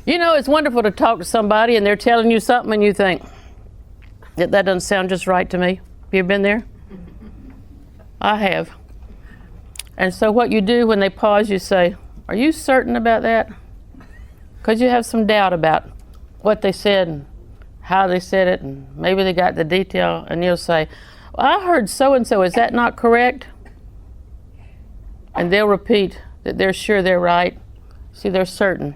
You know, it's wonderful to talk to somebody and they're telling you something and you think, that doesn't sound just right to me. Have you been there? I have. And so what you do when they pause, you say, are you certain about that? Because you have some doubt about what they said and how they said it, and maybe they got the detail, and you'll say, well, I heard so-and-so, is that not correct? And they'll repeat that they're sure they're right. See, they're certain.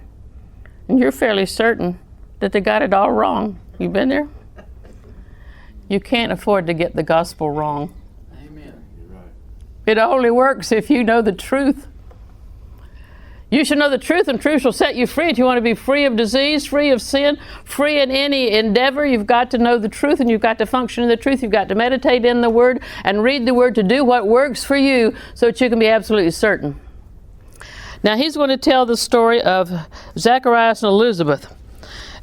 And you're fairly certain that they got it all wrong. You been there? You can't afford to get the gospel wrong. Amen. You're right. It only works if you know the truth. You shall know the truth, and truth shall set you free. If you want to be free of disease, free of sin, free in any endeavor, you've got to know the truth, and you've got to function in the truth. You've got to meditate in the Word and read the Word to do what works for you so that you can be absolutely certain. Now, he's going to tell the story of Zacharias and Elizabeth.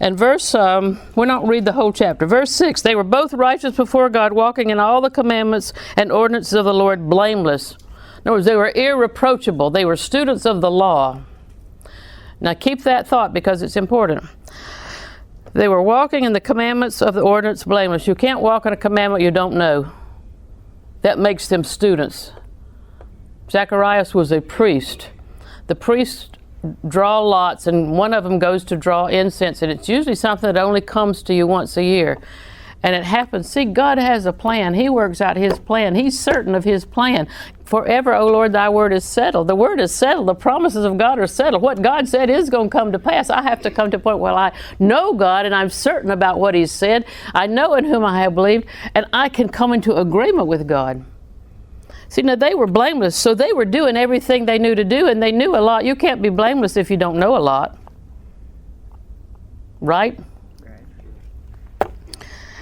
And we'll not read the whole chapter. Verse 6, they were both righteous before God, walking in all the commandments and ordinances of the Lord, blameless. In other words, they were irreproachable. They were students of the law. Now keep that thought because it's important. They were walking in the commandments of the ordinance, blameless. You can't walk in a commandment you don't know. That makes them students. Zacharias was a priest. The priests draw lots, and one of them goes to draw incense, and it's usually something that only comes to you once a year. And it happens. See, God has a plan. He works out His plan. He's certain of His plan. Forever, O Lord, thy word is settled. The word is settled. The promises of God are settled. What God said is going to come to pass. I have to come to a point where I know God and I'm certain about what He's said. I know in whom I have believed, and I can come into agreement with God. See, now they were blameless, so they were doing everything they knew to do, and they knew a lot. You can't be blameless if you don't know a lot. Right?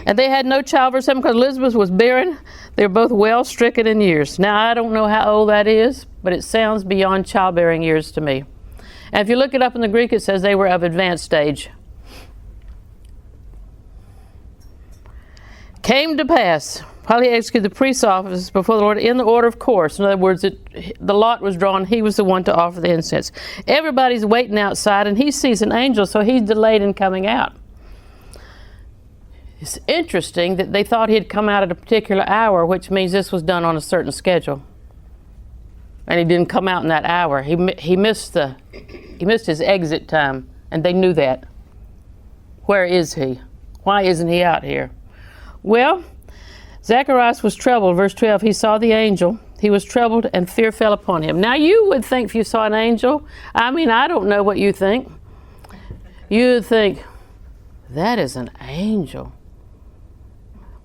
And they had no child for them because Elizabeth was barren. They were both well stricken in years. Now, I don't know how old that is, but it sounds beyond childbearing years to me. And if you look it up in the Greek, it says they were of advanced age. Came to pass, while he executed the priest's office before the Lord in the order of course. In other words, the lot was drawn. He was the one to offer the incense. Everybody's waiting outside, and he sees an angel, so he's delayed in coming out. It's interesting that they thought he'd come out at a particular hour, which means this was done on a certain schedule. And he didn't come out in that hour. He missed his exit time, and they knew that. Where is he? Why isn't he out here? Well, Zacharias was troubled. Verse 12, he saw the angel. He was troubled, and fear fell upon him. Now, you would think if you saw an angel, I don't know what you think. You would think, that is an angel.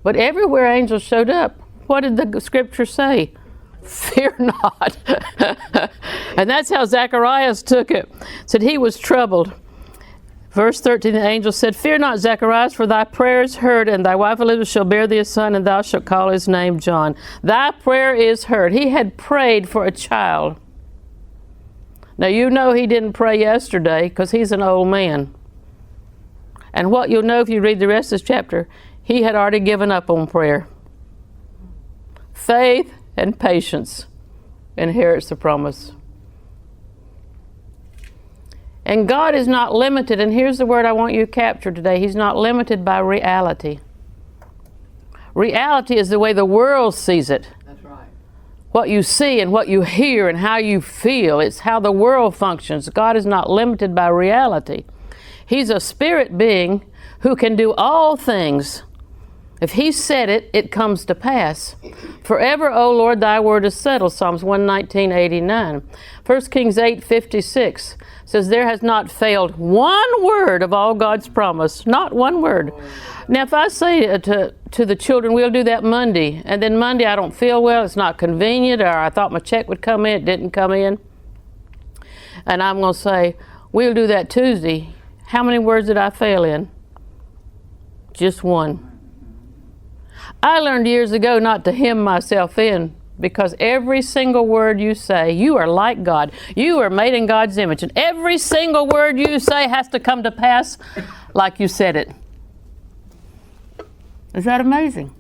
But everywhere angels showed up, what did the scripture say? Fear not. And that's how Zacharias took it. It said he was troubled. Verse 13, the angel said, fear not, Zacharias, for thy prayer is heard, and thy wife Elizabeth shall bear thee a son, and thou shalt call his name John. Thy prayer is heard. He had prayed for a child. Now, you know he didn't pray yesterday because he's an old man. And what you'll know if you read the rest of this chapter, he had already given up on prayer. Faith and patience inherits the promise. And God is not limited, and here's the word I want you to capture today. He's not limited by reality. Reality is the way the world sees it. That's right. What you see and what you hear and how you feel. It's how the world functions. God is not limited by reality. He's a spirit being who can do all things. If he said it, it comes to pass. Forever, O Lord, thy word is settled. Psalms 119:89. 1 Kings 8:56 says, there has not failed one word of all God's promise. Not one word. Now, if I say to the children, we'll do that Monday, and then Monday I don't feel well, it's not convenient, or I thought my check would come in, it didn't come in, and I'm going to say, we'll do that Tuesday. How many words did I fail in? Just one. I learned years ago not to hem myself in, because every single word you say, you are like God. You are made in God's image, and every single word you say has to come to pass like you said it. Is that amazing?